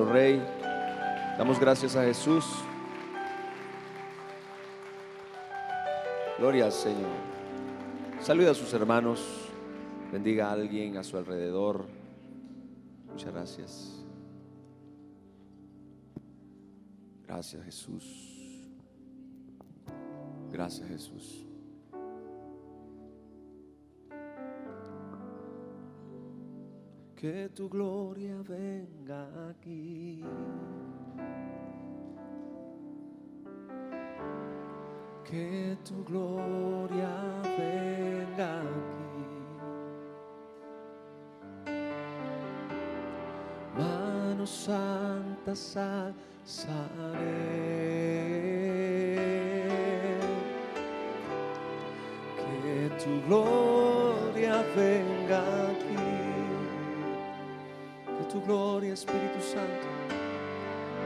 Rey, damos gracias a Jesús. Gloria al Señor. Saluda a sus hermanos, bendiga a alguien a su alrededor. Muchas gracias. Gracias, Jesús. Gracias, Jesús. Que tu gloria venga aquí. Que tu gloria venga aquí. Manos santas alzaré. Que tu gloria venga aquí. Tu gloria, Espíritu Santo,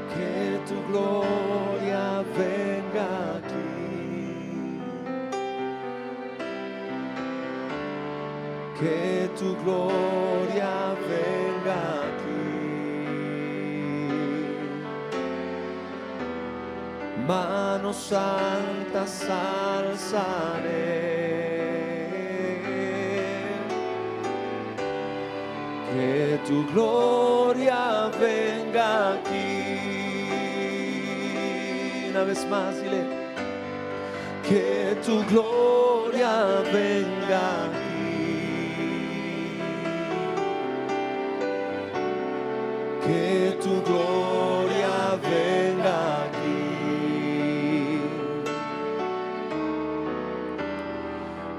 que tu gloria venga aquí, que tu gloria venga aquí. Manos santas alzaré. Que tu gloria venga aquí. Una vez más, dile. Que tu gloria venga aquí. Que tu gloria venga aquí.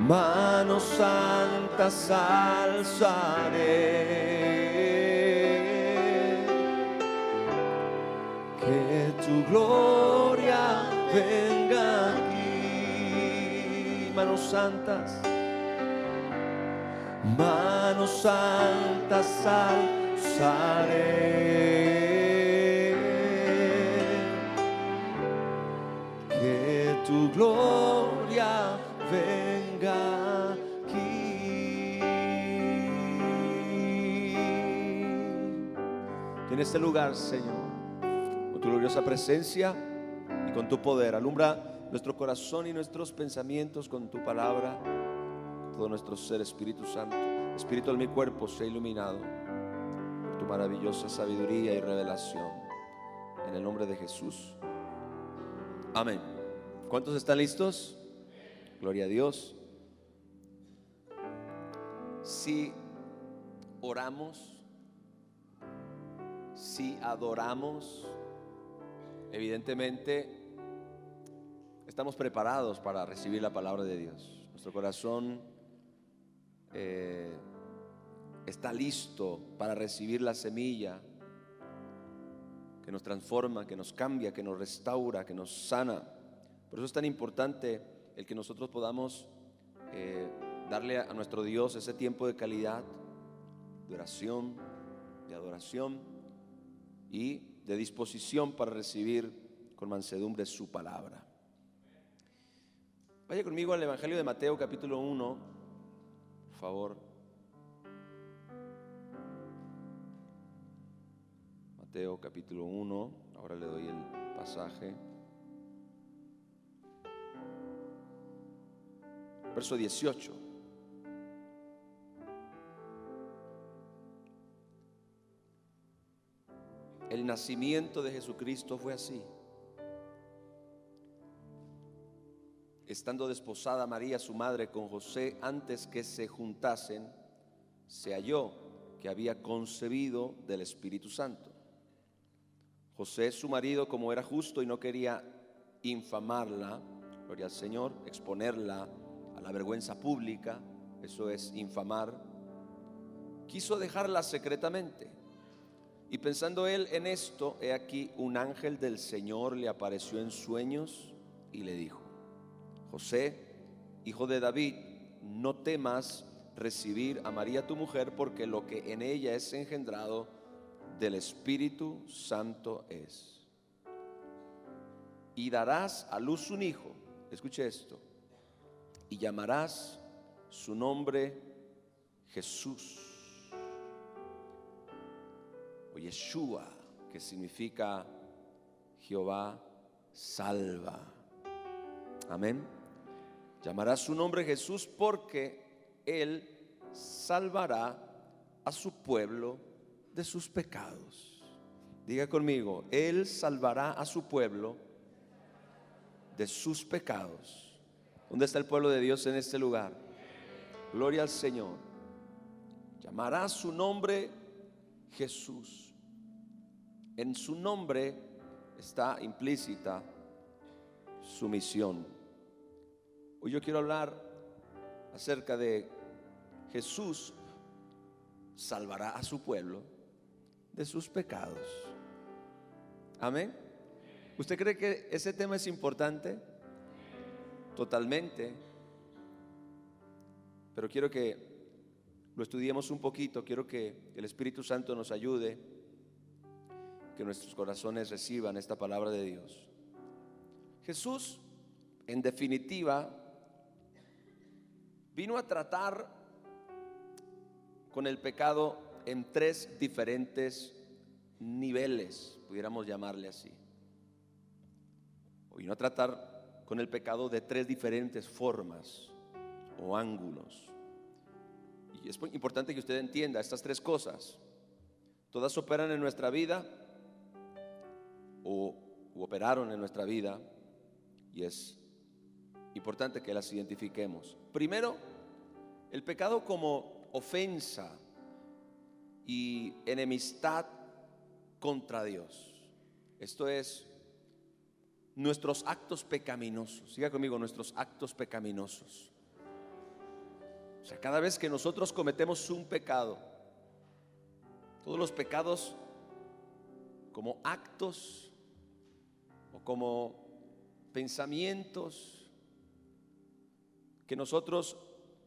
Manos santas alzaré. Que tu gloria venga aquí. Manos santas alzaré. Que tu gloria venga aquí. En este lugar, Señor, con tu gloriosa presencia y con tu poder, alumbra nuestro corazón y nuestros pensamientos con tu palabra. Todo nuestro ser, Espíritu Santo, Espíritu de mi cuerpo, sea iluminado por tu maravillosa sabiduría y revelación. En el nombre de Jesús. Amén. ¿Cuántos están listos? Gloria a Dios. Si oramos, si adoramos, evidentemente estamos preparados para recibir la palabra de Dios. Nuestro corazón está listo para recibir la semilla que nos transforma, que nos cambia, que nos restaura, que nos sana. Por eso es tan importante el que nosotros podamos darle a nuestro Dios ese tiempo de calidad, de oración, de adoración y de disposición para recibir con mansedumbre su palabra. Vaya conmigo al Evangelio de Mateo capítulo 1, por favor. Mateo capítulo 1, ahora le doy el pasaje. Verso 18. El nacimiento de Jesucristo fue así. Estando desposada María, su madre, con José, antes que se juntasen, se halló que había concebido del Espíritu Santo. José, su marido, como era justo y no quería infamarla, gloria al Señor, exponerla a la vergüenza pública, eso es infamar, quiso dejarla secretamente. Y pensando él en esto, he aquí un ángel del Señor le apareció en sueños y le dijo: José, hijo de David, no temas recibir a María tu mujer, porque lo que en ella es engendrado del Espíritu Santo es. Y darás a luz un hijo, escuche esto, y llamarás su nombre Jesús o Yeshua, que significa Jehová salva. Amén. Llamará su nombre Jesús porque Él salvará a su pueblo de sus pecados. Diga conmigo, Él salvará a su pueblo de sus pecados. ¿Dónde está el pueblo de Dios en este lugar? Gloria al Señor. Llamará su nombre Jesús. En su nombre está implícita su misión. Hoy yo quiero hablar acerca de Jesús salvará a su pueblo de sus pecados. Amén. ¿Usted cree que ese tema es importante? Totalmente. Pero quiero que lo estudiemos un poquito. Quiero que el Espíritu Santo nos ayude, que nuestros corazones reciban esta palabra de Dios. Jesús, en definitiva, vino a tratar con el pecado en tres diferentes niveles, pudiéramos llamarle así. O vino a tratar con el pecado de tres diferentes formas o ángulos. Y es importante que usted entienda estas tres cosas. Todas operan en nuestra vida o operaron en nuestra vida, y es importante que las identifiquemos. Primero, el pecado como ofensa y enemistad contra Dios. Esto es nuestros actos pecaminosos. Siga conmigo, nuestros actos pecaminosos. O sea, cada vez que nosotros cometemos un pecado, todos los pecados como actos o como pensamientos que nosotros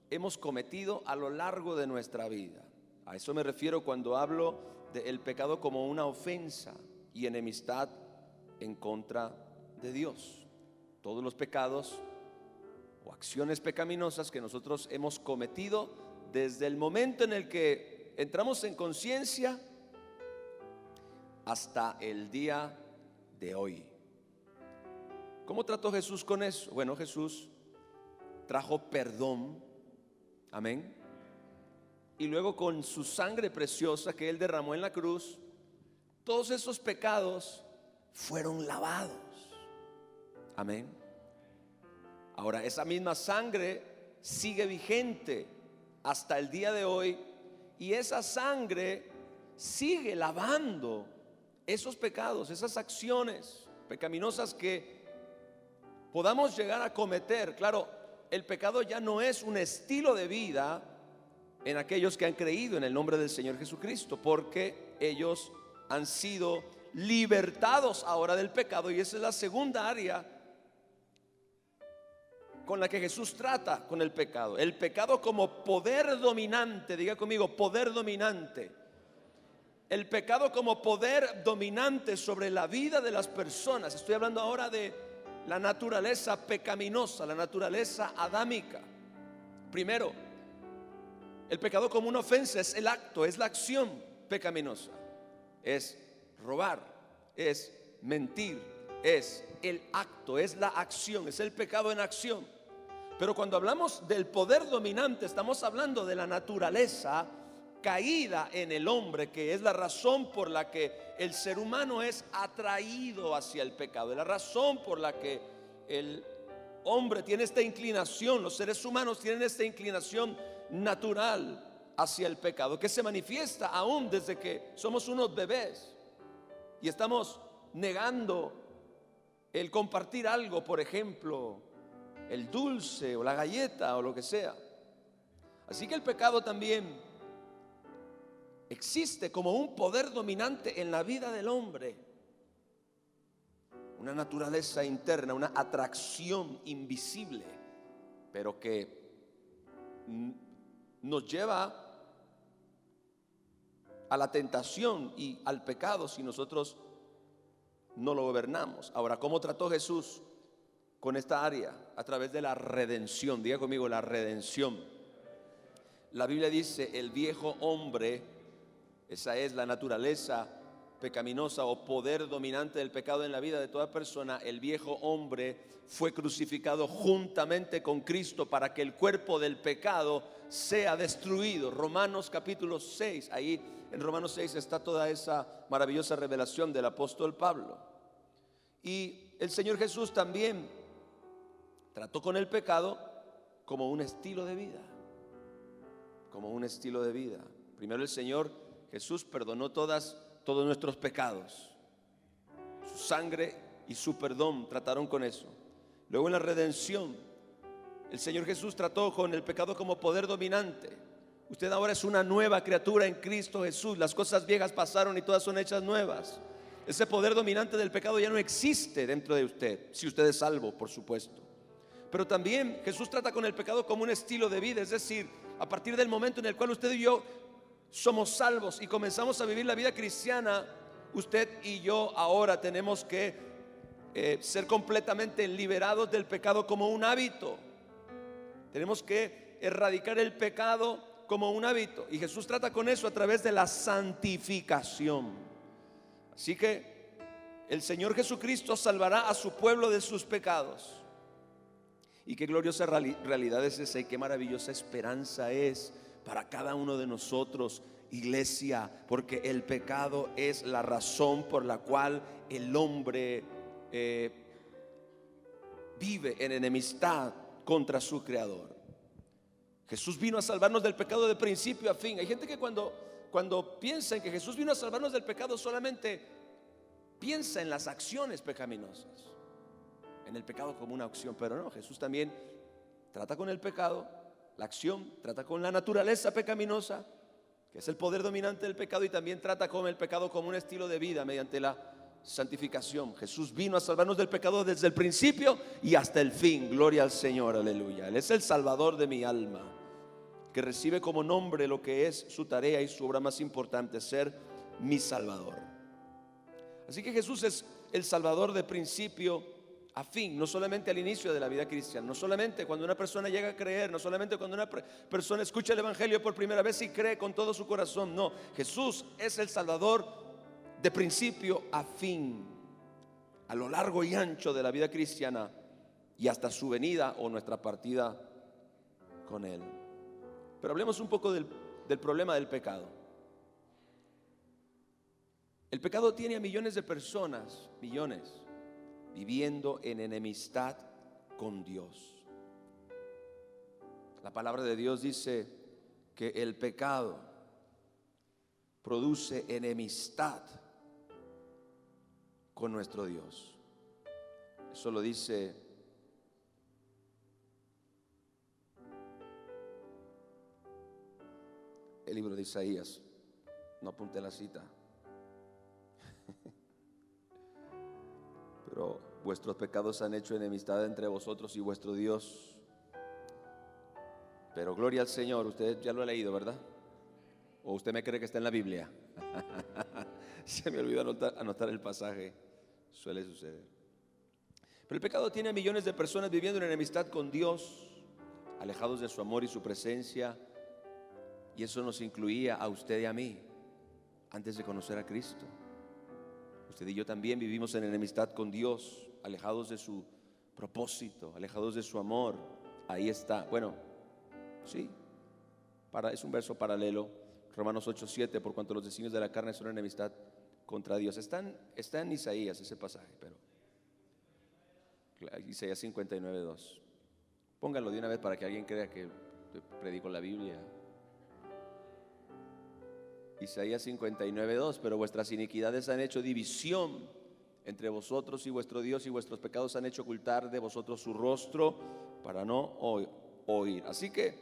hemos cometido a lo largo de nuestra vida. A eso me refiero cuando hablo del pecado como una ofensa y enemistad en contra de Dios. Todos los pecados o acciones pecaminosas que nosotros hemos cometido desde el momento en el que entramos en conciencia hasta el día de hoy. ¿Cómo trató Jesús con eso? Bueno, Jesús trajo perdón, amén, y luego con su sangre preciosa que Él derramó en la cruz, todos esos pecados fueron lavados, amén. Ahora, esa misma sangre sigue vigente hasta el día de hoy, y esa sangre sigue lavando esos pecados, esas acciones pecaminosas que podamos llegar a cometer. Claro, el pecado ya no es un estilo de vida en aquellos que han creído en el nombre del Señor Jesucristo, porque ellos han sido libertados ahora del pecado, y esa es la segunda área con la que Jesús trata con el pecado. El pecado como poder dominante. Diga conmigo, poder dominante. El pecado como poder dominante sobre la vida de las personas. Estoy hablando ahora de la naturaleza pecaminosa, la naturaleza adámica. Primero, el pecado como una ofensa es el acto, es la acción pecaminosa. Es robar, es mentir, es el acto, es la acción, es el pecado en acción. Pero cuando hablamos del poder dominante, estamos hablando de la naturaleza caída en el hombre, que es la razón por la que el ser humano es atraído hacia el pecado, es la razón por la que el hombre tiene esta inclinación, los seres humanos tienen esta inclinación natural hacia el pecado, que se manifiesta aún desde que somos unos bebés y estamos negando el compartir algo, por ejemplo, el dulce o la galleta o lo que sea. Así que el pecado también existe como un poder dominante en la vida del hombre, una naturaleza interna, una atracción invisible, pero que nos lleva a la tentación y al pecado si nosotros no lo gobernamos. Ahora, ¿cómo trató Jesús con esta área? A través de la redención. Diga conmigo, la redención. La Biblia dice: el viejo hombre, esa es la naturaleza pecaminosa o poder dominante del pecado en la vida de toda persona, el viejo hombre fue crucificado juntamente con Cristo para que el cuerpo del pecado sea destruido. Romanos capítulo 6, ahí en Romanos 6 está toda esa maravillosa revelación del apóstol Pablo. Y el Señor Jesús también trató con el pecado como un estilo de vida, como un estilo de vida. Primero el Señor Jesús perdonó todos nuestros pecados. Su sangre y su perdón trataron con eso. Luego en la redención, el Señor Jesús trató con el pecado como poder dominante. Usted ahora es una nueva criatura en Cristo Jesús. Las cosas viejas pasaron y todas son hechas nuevas. Ese poder dominante del pecado ya no existe dentro de usted, si usted es salvo, por supuesto. Pero también Jesús trata con el pecado como un estilo de vida. Es decir, a partir del momento en el cual usted y yo somos salvos y comenzamos a vivir la vida cristiana, usted y yo ahora tenemos que ser completamente liberados del pecado como un hábito. Tenemos que erradicar el pecado como un hábito. Y Jesús trata con eso a través de la santificación. Así que el Señor Jesucristo salvará a su pueblo de sus pecados. Y qué gloriosa realidad es esa, y qué maravillosa esperanza es para cada uno de nosotros, iglesia, porque el pecado es la razón por la cual el hombre vive en enemistad contra su Creador. Jesús vino a salvarnos del pecado de principio a fin. Hay gente que cuando piensa en que Jesús vino a salvarnos del pecado, solamente piensa en las acciones pecaminosas, en el pecado como una acción. Pero no, Jesús también trata con el pecado, la acción, trata con la naturaleza pecaminosa, que es el poder dominante del pecado, y también trata con el pecado como un estilo de vida mediante la santificación. Jesús vino a salvarnos del pecado desde el principio y hasta el fin. Gloria al Señor, aleluya. Él es el Salvador de mi alma, que recibe como nombre lo que es su tarea y su obra más importante, ser mi Salvador. Así que Jesús es el Salvador de principio a fin, no solamente al inicio de la vida cristiana, no solamente cuando una persona llega a creer, no solamente cuando una persona escucha el Evangelio por primera vez y cree con todo su corazón. No, Jesús es el Salvador de principio a fin, a lo largo y ancho de la vida cristiana y hasta su venida o nuestra partida con Él. Pero hablemos un poco del problema del pecado. El pecado tiene a millones de personas, millones, viviendo en enemistad con Dios. La palabra de Dios dice que el pecado produce enemistad con nuestro Dios. Eso lo dice el libro de Isaías. No apunté la cita. Pero vuestros pecados han hecho enemistad entre vosotros y vuestro Dios. Pero gloria al Señor. Usted ya lo ha leído, ¿verdad? ¿O usted me cree que está en la Biblia? Se me olvidó anotar el pasaje. Suele suceder. Pero el pecado tiene a millones de personas viviendo en enemistad con Dios, alejados de su amor y su presencia. Y eso nos incluía a usted y a mí antes de conocer a Cristo. Usted y yo también vivimos en enemistad con Dios, alejados de su propósito, alejados de su amor. Ahí está, bueno, sí, es un verso paralelo, Romanos 8:7, por cuanto los designios de la carne son enemistad contra Dios. Está en Isaías ese pasaje, pero Isaías 59:2. Pónganlo de una vez para que alguien crea que predico la Biblia. Isaías 59:2, pero vuestras iniquidades han hecho división entre vosotros y vuestro Dios, y vuestros pecados han hecho ocultar de vosotros su rostro para no oír. Así que,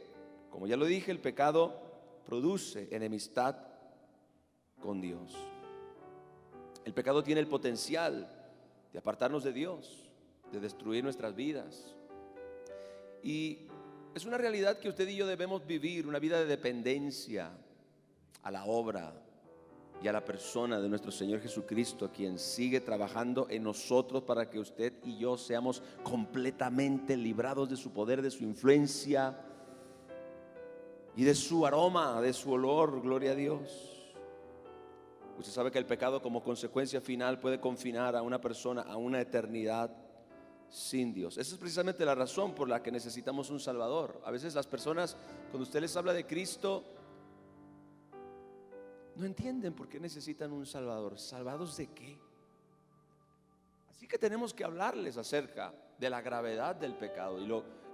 como ya lo dije, el pecado produce enemistad con Dios. El pecado tiene el potencial de apartarnos de Dios, de destruir nuestras vidas. Y es una realidad que usted y yo debemos vivir, una vida de dependencia a la obra y a la persona de nuestro Señor Jesucristo, quien sigue trabajando en nosotros para que usted y yo seamos completamente librados de su poder, de su influencia y de su aroma, de su olor. Gloria a Dios. Usted sabe que el pecado como consecuencia final puede confinar a una persona a una eternidad sin Dios. Esa es precisamente la razón por la que necesitamos un Salvador. A veces las personas, cuando usted les habla de Cristo, no entienden por qué necesitan un Salvador. ¿Salvados de qué? Así que tenemos que hablarles acerca de la gravedad del pecado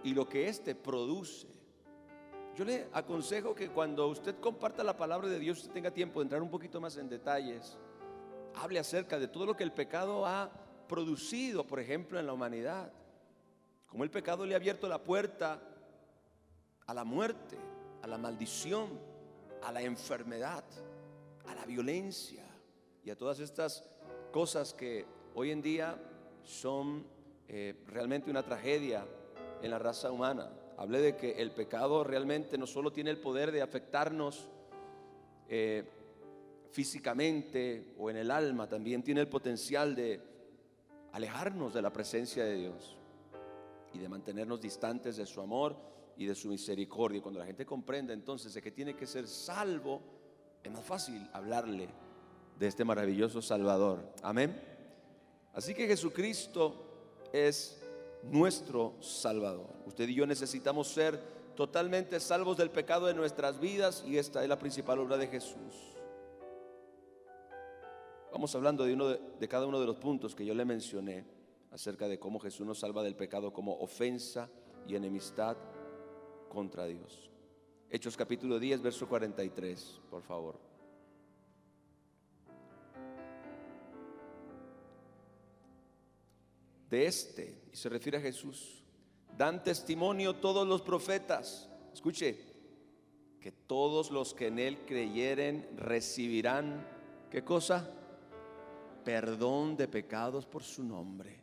y lo que éste produce. Yo le aconsejo que cuando usted comparta la palabra de Dios, usted tenga tiempo de entrar un poquito más en detalles. Hable acerca de todo lo que el pecado ha producido, por ejemplo, en la humanidad. Cómo el pecado le ha abierto la puerta a la muerte, a la maldición, a la enfermedad, a la violencia y a todas estas cosas que hoy en día son realmente una tragedia en la raza humana. Hablé de que el pecado realmente no solo tiene el poder de afectarnos físicamente o en el alma, también tiene el potencial de alejarnos de la presencia de Dios y de mantenernos distantes de su amor y de su misericordia. Y cuando la gente comprenda entonces de que tiene que ser salvo, es más fácil hablarle de este maravilloso Salvador. Amén. Así que Jesucristo es nuestro Salvador. Usted y yo necesitamos ser totalmente salvos del pecado de nuestras vidas, y esta es la principal obra de Jesús. Vamos hablando de cada uno de los puntos que yo le mencioné acerca de cómo Jesús nos salva del pecado como ofensa y enemistad contra Dios. Hechos capítulo 10, verso 43, por favor. De este, y se refiere a Jesús, dan testimonio todos los profetas. Escuche, que todos los que en él creyeren recibirán, ¿qué cosa? Perdón de pecados por su nombre.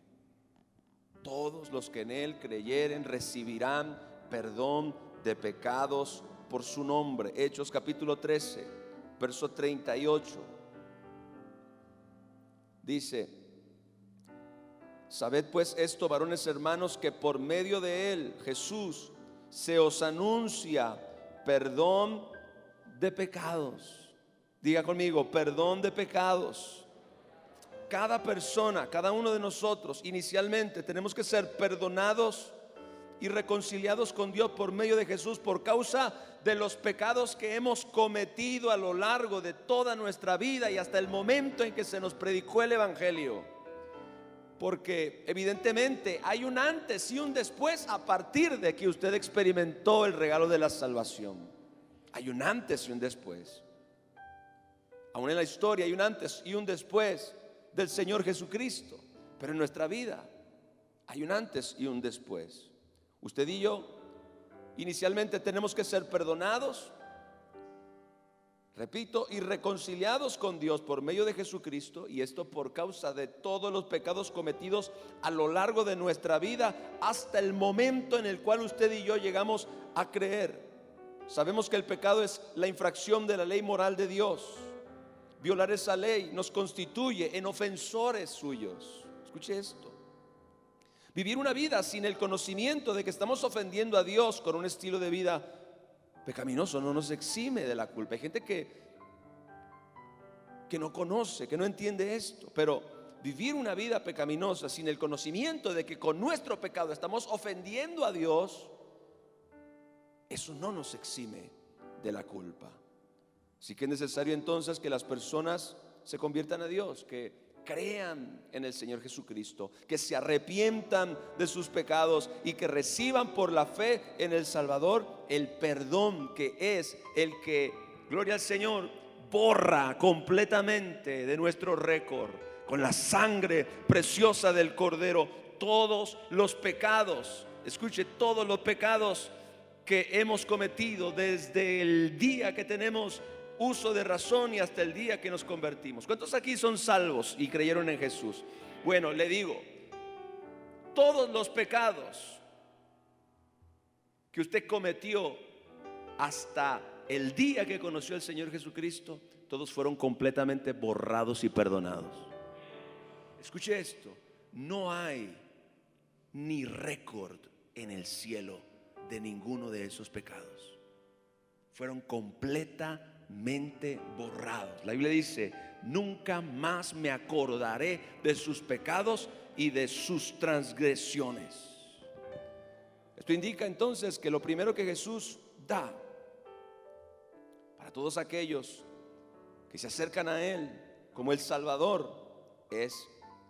Todos los que en él creyeren recibirán perdón de pecados por su nombre. Hechos capítulo 13, verso 38. Dice: sabed pues esto, varones hermanos, que por medio de él, Jesús, se os anuncia perdón de pecados. Diga conmigo, perdón de pecados. Cada persona, cada uno de nosotros, inicialmente tenemos que ser perdonados y reconciliados con Dios por medio de Jesús, por causa de los pecados que hemos cometido a lo largo de toda nuestra vida y hasta el momento en que se nos predicó el Evangelio. Porque evidentemente hay un antes y un después a partir de que usted experimentó el regalo de la salvación. Hay un antes y un después. Aún en la historia hay un antes y un después del Señor Jesucristo, pero en nuestra vida hay un antes y un después. Usted y yo inicialmente tenemos que ser perdonados, repito, y reconciliados con Dios por medio de Jesucristo, y esto por causa de todos los pecados cometidos a lo largo de nuestra vida hasta el momento en el cual usted y yo llegamos a creer. Sabemos que el pecado es la infracción de la ley moral de Dios. Violar esa ley nos constituye en ofensores suyos. Escuche esto: vivir una vida sin el conocimiento de que estamos ofendiendo a Dios con un estilo de vida pecaminoso no nos exime de la culpa. Hay gente que no conoce, que no entiende esto, pero vivir una vida pecaminosa sin el conocimiento de que con nuestro pecado estamos ofendiendo a Dios, eso no nos exime de la culpa. Así que es necesario entonces que las personas se conviertan a Dios, que crean en el Señor Jesucristo, que se arrepientan de sus pecados y que reciban por la fe en el Salvador el perdón que es el que, gloria al Señor, borra completamente de nuestro récord con la sangre preciosa del Cordero todos los pecados. Escuche, todos los pecados que hemos cometido desde el día que tenemos uso de razón y hasta el día que nos convertimos. ¿Cuántos aquí son salvos y creyeron en Jesús? Bueno, le digo, todos los pecados que usted cometió hasta el día que conoció al Señor Jesucristo, todos fueron completamente borrados y perdonados. Escuche esto: no hay ni récord en el cielo de ninguno de esos pecados. Fueron completamente borrados. La Biblia dice: nunca más me acordaré de sus pecados y de sus transgresiones. Esto indica entonces que lo primero que Jesús da para todos aquellos que se acercan a Él como el Salvador es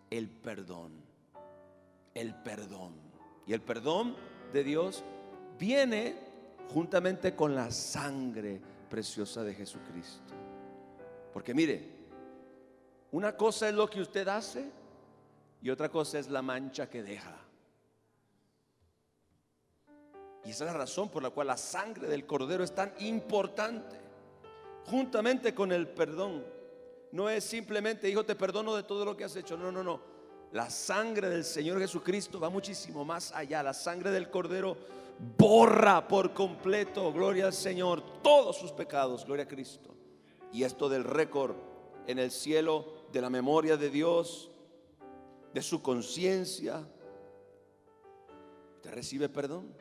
el perdón. El perdón. Y el perdón de Dios viene juntamente con la sangre preciosa de Jesucristo. Porque mire, una cosa es lo que usted hace y otra cosa es la mancha que deja. Y esa es la razón por la cual la sangre del Cordero es tan importante. Juntamente con el perdón. No es simplemente, hijo, te perdono de todo lo que has hecho. No, no, no. La sangre del Señor Jesucristo va muchísimo más allá. La sangre del Cordero borra por completo, gloria al Señor, todos sus pecados, gloria a Cristo. Y esto del récord en el cielo, de la memoria de Dios, de su conciencia, te recibe perdón.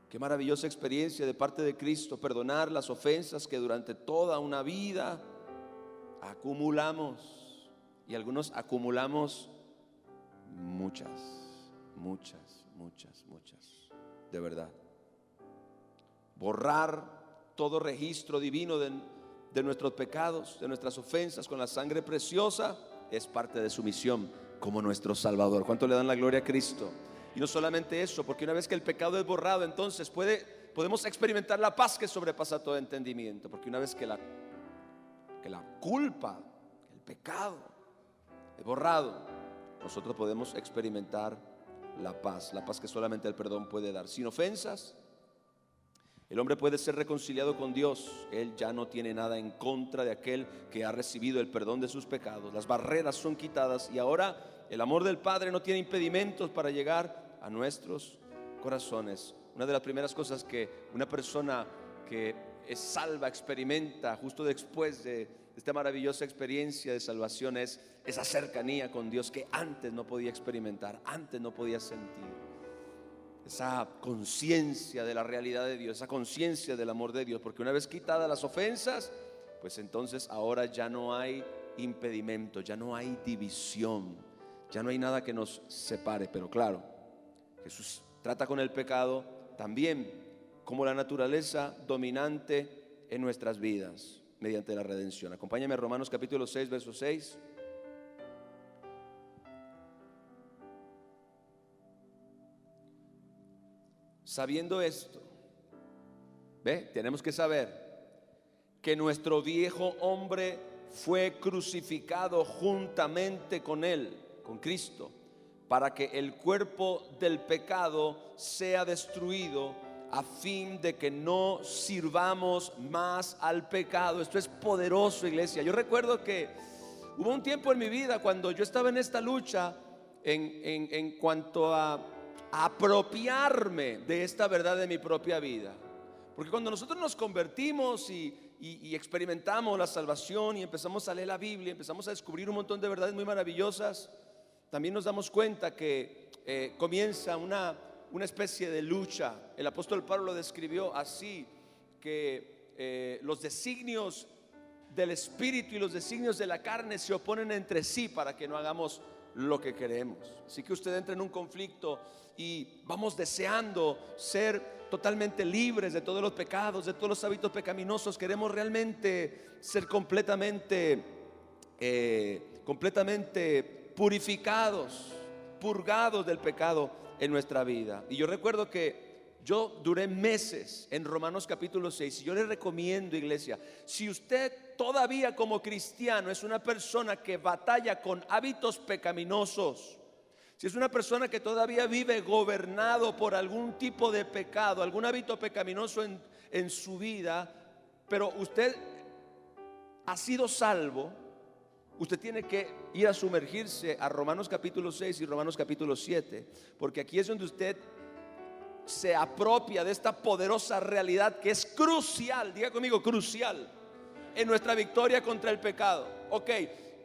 Qué maravillosa experiencia de parte de Cristo, perdonar las ofensas que durante toda una vida acumulamos. Y algunos acumulamos muchas, de verdad. Borrar todo registro divino de nuestros pecados, de nuestras ofensas con la sangre preciosa es parte de su misión como nuestro Salvador. ¿Cuánto le dan la gloria a Cristo? Y no solamente eso, porque una vez que el pecado es borrado, entonces podemos experimentar la paz que sobrepasa todo entendimiento. Porque una vez que la culpa, el pecado es borrado, nosotros podemos experimentar la paz que solamente el perdón puede dar. Sin ofensas, el hombre puede ser reconciliado con Dios. Él ya no tiene nada en contra de aquel que ha recibido el perdón de sus pecados. Las barreras son quitadas y ahora el amor del Padre no tiene impedimentos para llegar a nuestros corazones. Una de las primeras cosas que una persona que es salva experimenta justo después de esta maravillosa experiencia de salvación es esa cercanía con Dios que antes no podía experimentar, antes no podía sentir. Esa conciencia de la realidad de Dios, esa conciencia del amor de Dios, porque una vez quitadas las ofensas, pues entonces ahora ya no hay impedimento, ya no hay división, ya no hay nada que nos separe. Pero claro, Jesús trata con el pecado también como la naturaleza dominante en nuestras vidas mediante la redención. Acompáñame a Romanos capítulo 6, verso 6. Sabiendo esto, tenemos que saber que nuestro viejo hombre fue crucificado juntamente con él, con Cristo, para que el cuerpo del pecado sea destruido, a fin de que no sirvamos más al pecado. Esto es poderoso, iglesia. Yo recuerdo que hubo un tiempo en mi vida cuando yo estaba en esta lucha en cuanto a apropiarme de esta verdad de mi propia vida. Porque cuando nosotros nos convertimos y experimentamos la salvación y empezamos a leer la Biblia, empezamos a descubrir un montón de verdades muy maravillosas, también nos damos cuenta que comienza una especie de lucha. El apóstol Pablo lo describió así, que los designios del Espíritu y los designios de la carne se oponen entre sí para que no hagamos lo que queremos. Así que usted entra en un conflicto y vamos deseando ser totalmente libres de todos los pecados, de todos los hábitos pecaminosos. Queremos realmente ser completamente purificados, purgados del pecado en nuestra vida. Y yo recuerdo que yo duré meses en Romanos capítulo 6. Y yo le recomiendo, iglesia, si usted todavía como cristiano es una persona que batalla con hábitos pecaminosos, si es una persona que todavía vive gobernado por algún tipo de pecado, algún hábito pecaminoso en su vida, pero usted ha sido salvo, usted tiene que ir a sumergirse a Romanos capítulo 6 y Romanos capítulo 7, porque aquí es donde usted se apropia de esta poderosa realidad que es crucial, diga conmigo, crucial, en nuestra victoria contra el pecado. Ok,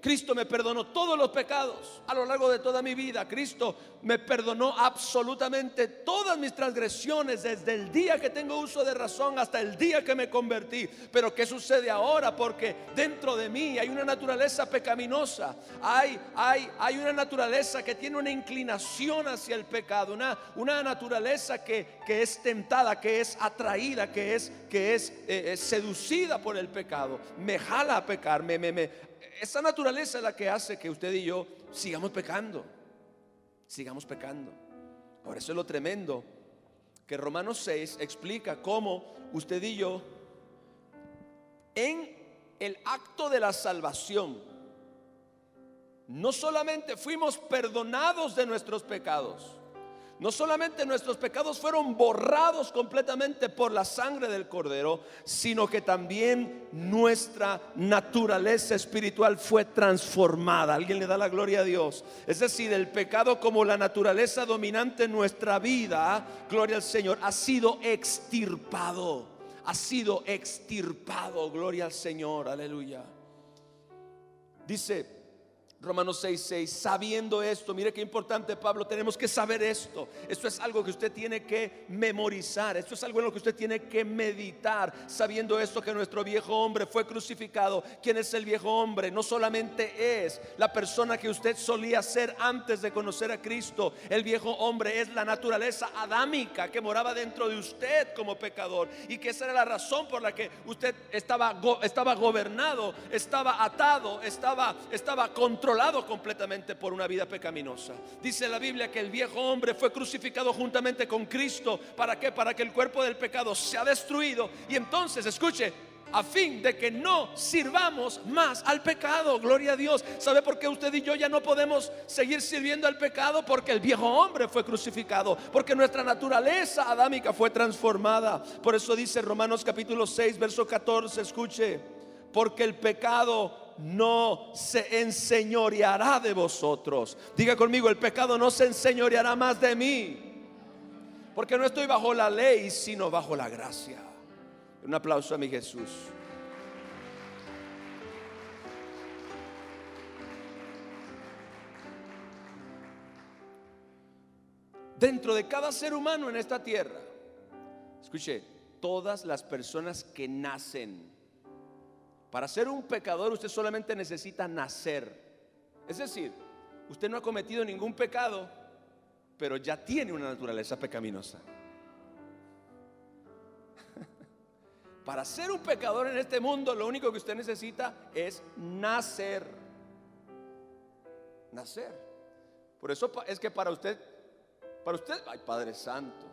Cristo me perdonó todos los pecados a lo largo de toda mi vida. Cristo me perdonó absolutamente todas mis transgresiones desde el día que tengo uso de razón hasta el día que me convertí. Pero ¿qué sucede ahora? Porque dentro de mí hay una naturaleza pecaminosa. Hay una naturaleza que tiene una inclinación hacia el pecado, una naturaleza que es tentada, que es atraída, que es seducida por el pecado. Me jala a pecar, esa naturaleza es la que hace que usted y yo sigamos pecando. Ahora, eso es lo tremendo, que Romanos 6 explica cómo usted y yo, en el acto de la salvación, no solamente fuimos perdonados de nuestros pecados, no solamente nuestros pecados fueron borrados completamente por la sangre del Cordero, sino que también nuestra naturaleza espiritual fue transformada. ¿Alguien le da la gloria a Dios? Es decir, el pecado como la naturaleza dominante en nuestra vida, gloria al Señor, ha sido extirpado. Gloria al Señor, aleluya. Dice Romanos 6:6, sabiendo esto, mire qué importante, Pablo, tenemos que saber esto. Esto es algo que usted tiene que memorizar, esto es algo en lo que usted tiene que meditar. Sabiendo esto, que nuestro viejo hombre fue crucificado. ¿Quién es el viejo hombre? No solamente es la persona que usted solía ser antes de conocer a Cristo. El viejo hombre es la naturaleza adámica que moraba dentro de usted como pecador, y que esa era la razón por la que usted estaba gobernado, estaba atado, estaba controlado completamente por una vida pecaminosa. Dice la Biblia que el viejo hombre fue crucificado juntamente con Cristo. ¿Para qué? Para que el cuerpo del pecado sea destruido, y entonces, escuche, a fin de que no sirvamos más al pecado. Gloria a Dios. ¿Sabe por qué usted y yo ya no podemos seguir sirviendo al pecado? Porque el viejo hombre fue crucificado, porque nuestra naturaleza adámica fue transformada. Por eso dice Romanos capítulo 6 verso 14, escuche, porque el pecado no se enseñoreará de vosotros. Diga conmigo, el pecado no se enseñoreará más de mí, porque no estoy bajo la ley, sino bajo la gracia. Un aplauso a mi Jesús. Dentro de cada ser humano en esta tierra, escuche, todas las personas que nacen, para ser un pecador usted solamente necesita nacer. Es decir, usted no ha cometido ningún pecado, pero ya tiene una naturaleza pecaminosa. Para ser un pecador en este mundo, lo único que usted necesita es nacer. Por eso es que para usted, ay Padre Santo,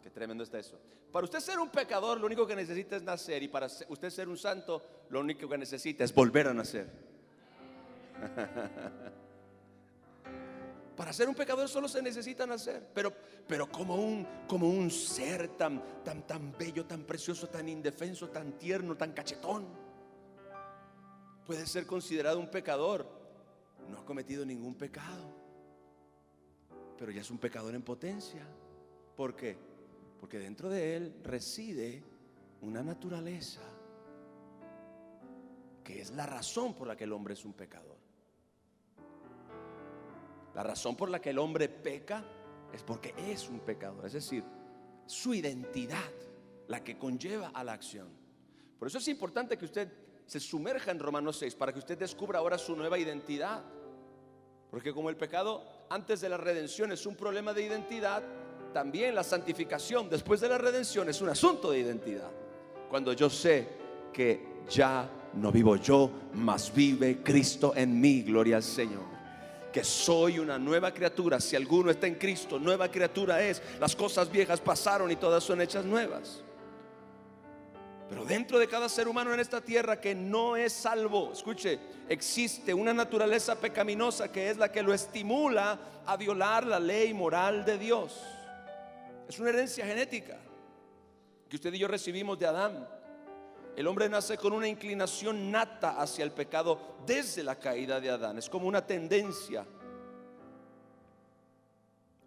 qué tremendo está eso. Para usted ser un pecador, lo único que necesita es nacer. Y para usted ser un santo, lo único que necesita es volver a nacer. Para ser un pecador solo se necesita nacer. Pero como un ser tan bello, tan precioso, tan indefenso, tan tierno, tan cachetón, puede ser considerado un pecador. No ha cometido ningún pecado, pero ya es un pecador en potencia. ¿Por qué? Porque dentro de él reside una naturaleza que es la razón por la que el hombre es un pecador. La razón por la que el hombre peca es porque es un pecador. Es decir, su identidad la que conlleva a la acción. Por eso es importante que usted se sumerja en Romanos 6 para que usted descubra ahora su nueva identidad. Porque como el pecado antes de la redención es un problema de identidad, también la santificación después de la redención es un asunto de identidad. Cuando yo sé que ya no vivo yo, mas vive Cristo en mí, gloria al Señor. Que soy una nueva criatura. Si alguno está en Cristo, nueva criatura es. Las cosas viejas pasaron y todas son hechas nuevas. Pero dentro de cada ser humano en esta tierra que no es salvo, escuche, existe una naturaleza pecaminosa que es la que lo estimula a violar la ley moral de Dios. Es una herencia genética que usted y yo recibimos de Adán. El hombre nace con una inclinación nata hacia el pecado desde la caída de Adán. Es como una tendencia.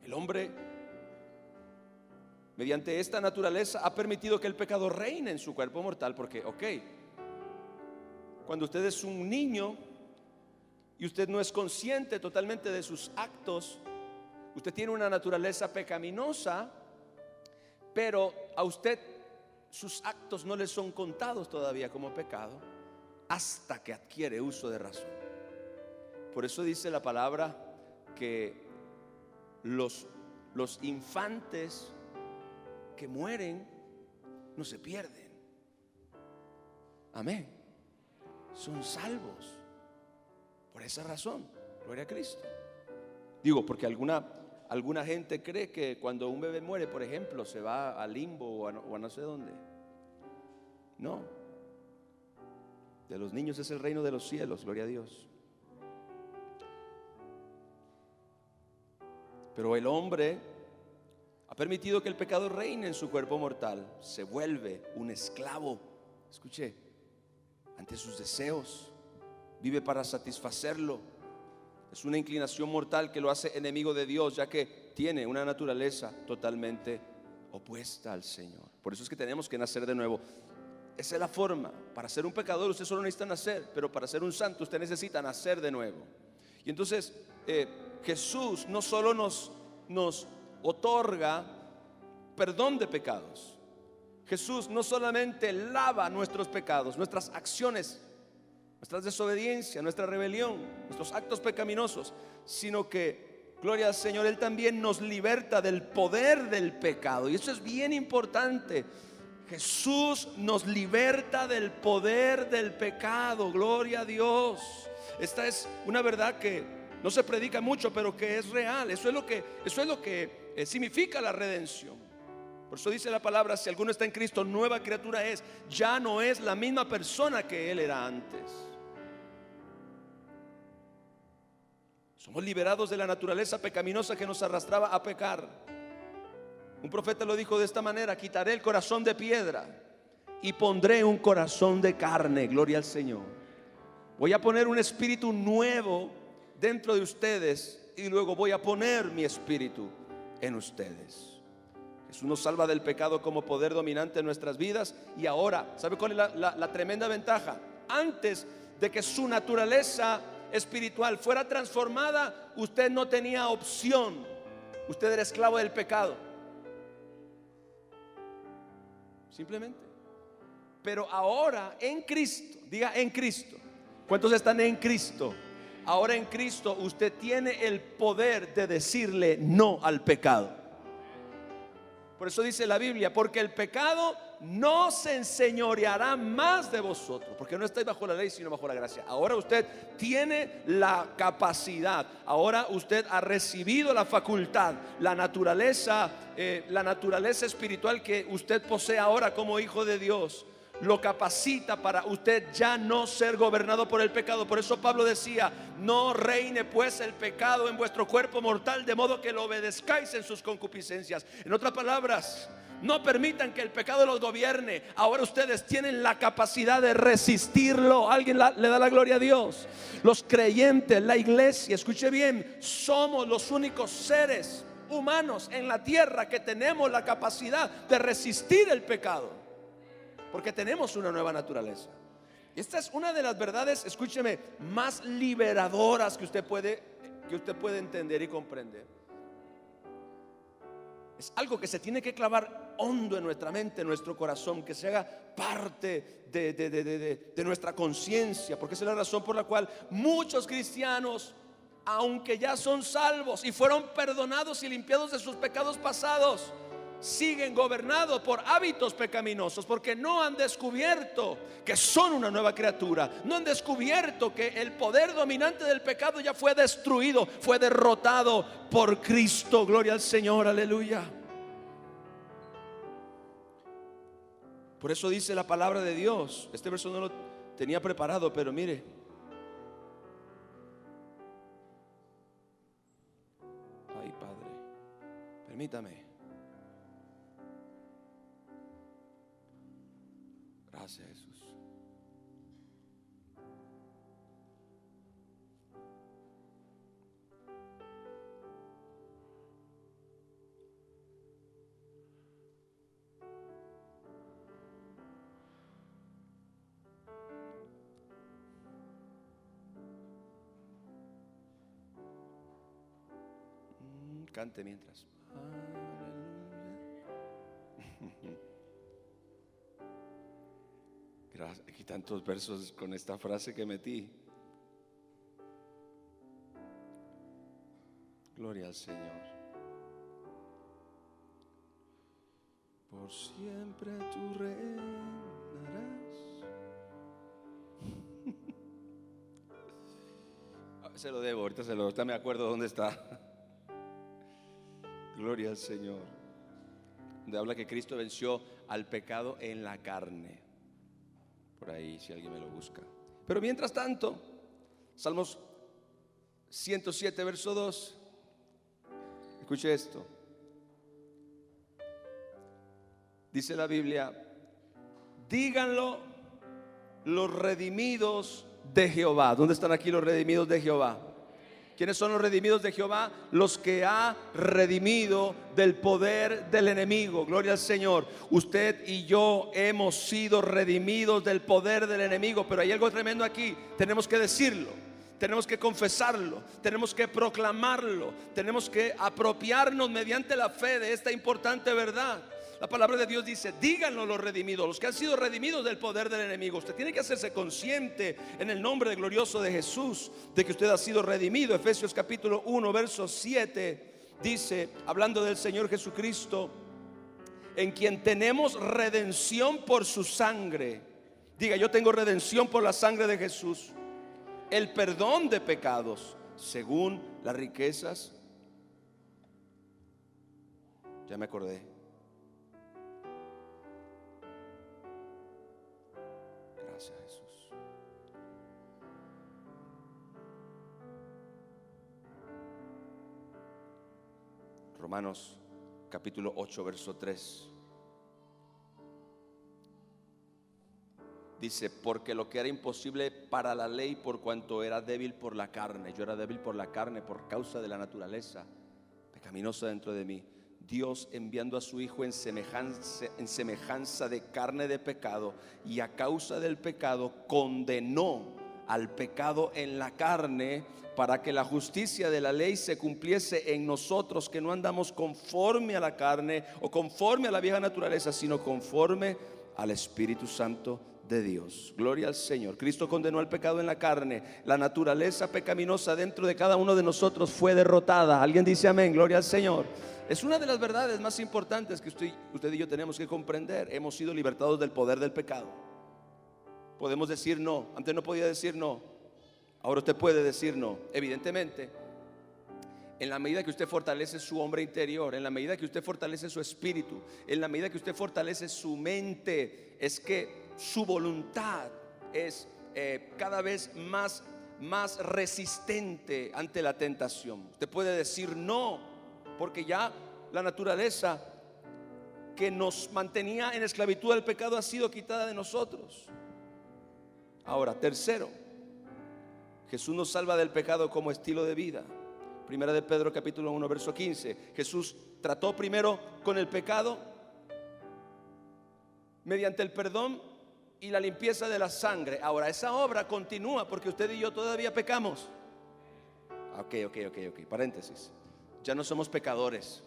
El hombre, mediante esta naturaleza, ha permitido que el pecado reine en su cuerpo mortal. Porque, cuando usted es un niño y y usted no es consciente totalmente de sus actos, usted tiene una naturaleza pecaminosa, pero a usted sus actos no le son contados todavía como pecado hasta que adquiere uso de razón. Por eso dice la palabra que los infantes que mueren no se pierden. Amén. Son salvos. Por esa razón, gloria a Cristo. Digo, porque alguna gente cree que cuando un bebé muere, por ejemplo, se va al limbo o a no sé dónde. No. De los niños es el reino de los cielos, gloria a Dios. Pero el hombre ha permitido que el pecado reine en su cuerpo mortal. Se vuelve un esclavo, escuche, ante sus deseos. Vive para satisfacerlo. Es una inclinación mortal que lo hace enemigo de Dios, ya que tiene una naturaleza totalmente opuesta al Señor. Por eso es que tenemos que nacer de nuevo. Esa es la forma. Para ser un pecador usted solo necesita nacer, pero para ser un santo usted necesita nacer de nuevo. Y entonces Jesús no solo nos otorga perdón de pecados. Jesús no solamente lava nuestros pecados, nuestras acciones, nuestras desobediencias, nuestra rebelión, nuestros actos pecaminosos, sino que, gloria al Señor, Él también nos liberta del poder del pecado. Y eso es bien importante. Jesús nos liberta del poder del pecado. Gloria a Dios. Esta es una verdad que no se predica mucho, pero que es real. Eso es lo que significa la redención. Por eso dice la palabra: si alguno está en Cristo, nueva criatura es. Ya no es la misma persona que él era antes. Somos liberados de la naturaleza pecaminosa que nos arrastraba a pecar. Un profeta lo dijo de esta manera: quitaré el corazón de piedra y pondré un corazón de carne. Gloria al Señor. Voy a poner un espíritu nuevo dentro de ustedes y luego voy a poner mi espíritu en ustedes. Jesús nos salva del pecado como poder dominante en nuestras vidas. Y ahora, ¿sabe cuál es la tremenda ventaja? Antes de que su naturaleza espiritual fuera transformada, usted no tenía opción. Usted era esclavo del pecado, simplemente. Pero ahora en Cristo, diga en Cristo. ¿Cuántos están en Cristo? Ahora en Cristo usted tiene el poder de decirle no al pecado. Por eso dice la Biblia: porque el pecado no se enseñoreará más de vosotros, porque no estáis bajo la ley sino bajo la gracia. Ahora usted tiene la capacidad, ahora usted ha recibido la facultad, la naturaleza espiritual que usted posee ahora como hijo de Dios lo capacita para usted ya no ser gobernado por el pecado. Por eso Pablo decía: no reine pues el pecado en vuestro cuerpo mortal, de modo que lo obedezcáis en sus concupiscencias. En otras palabras, no permitan que el pecado los gobierne. Ahora ustedes tienen la capacidad de resistirlo. ¿Alguien le da la gloria a Dios? Los creyentes, la iglesia, escuche bien, somos los únicos seres humanos en la tierra que tenemos la capacidad de resistir el pecado, porque tenemos una nueva naturaleza. Y esta es una de las verdades, escúcheme, más liberadoras que usted puede entender y comprender. Es algo que se tiene que clavar hondo en nuestra mente, en nuestro corazón, que se haga parte de nuestra conciencia, porque esa es la razón por la cual muchos cristianos, aunque ya son salvos y fueron perdonados y limpiados de sus pecados pasados, siguen gobernados por hábitos pecaminosos, porque no han descubierto que son una nueva criatura. No han descubierto que el poder dominante del pecado ya fue destruido, fue derrotado por Cristo. Gloria al Señor, aleluya. Por eso dice la palabra de Dios. Este verso no lo tenía preparado, pero mire: ay, Padre, permítame. Gracias, Jesús. Cante mientras. Aleluya. Gracias. Aquí tantos versos con esta frase que metí. Gloria al Señor. Por siempre tú reinarás. Se lo debo, ahorita me acuerdo dónde está. Gloria al Señor. Donde habla que Cristo venció al pecado en la carne. Por ahí, si alguien me lo busca. Pero mientras tanto, Salmos 107, verso 2. Escuche esto. Dice la Biblia: díganlo los redimidos de Jehová. ¿Dónde están aquí los redimidos de Jehová? ¿Quiénes son los redimidos de Jehová? Los que ha redimido del poder del enemigo. Gloria al Señor. Usted y yo hemos sido redimidos del poder del enemigo. Pero hay algo tremendo aquí. Tenemos que decirlo, tenemos que confesarlo, tenemos que proclamarlo, tenemos que apropiarnos mediante la fe de esta importante verdad. La palabra de Dios dice: díganlo los redimidos, los que han sido redimidos del poder del enemigo. Usted tiene que hacerse consciente en el nombre glorioso de Jesús de que usted ha sido redimido. Efesios capítulo 1 verso 7 dice, hablando del Señor Jesucristo, en quien tenemos redención por su sangre. Diga: yo tengo redención por la sangre de Jesús, el perdón de pecados según las riquezas. Ya me acordé. Gracias, Jesús. Romanos capítulo 8 verso 3 dice: porque lo que era imposible para la ley, por cuanto era débil por la carne, yo era débil por la carne por causa de la naturaleza pecaminosa dentro de mí, Dios, enviando a su Hijo en semejanza de carne de pecado, y a causa del pecado condenó al pecado en la carne, para que la justicia de la ley se cumpliese en nosotros, que no andamos conforme a la carne o conforme a la vieja naturaleza, sino conforme al Espíritu Santo de Dios. Gloria al Señor. Cristo condenó al pecado en la carne. La naturaleza pecaminosa dentro de cada uno de nosotros fue derrotada. Alguien dice amén. Gloria al Señor. Es una de las verdades más importantes que usted y yo tenemos que comprender. Hemos sido libertados del poder del pecado. Podemos decir no. Antes no podía decir no. Ahora usted puede decir no. Evidentemente, en la medida que usted fortalece su hombre interior, en la medida que usted fortalece su espíritu, en la medida que usted fortalece su mente, es que su voluntad es cada vez más resistente ante la tentación. Usted puede decir no, porque ya la naturaleza que nos mantenía en esclavitud del pecado ha sido quitada de nosotros. Ahora, tercero, Jesús nos salva del pecado como estilo de vida. Primera de Pedro capítulo 1 verso 15. Jesús trató primero con el pecado mediante el perdón y la limpieza de la sangre. Ahora esa obra continúa porque usted y yo todavía pecamos. Ok, paréntesis. Ya no somos pecadores.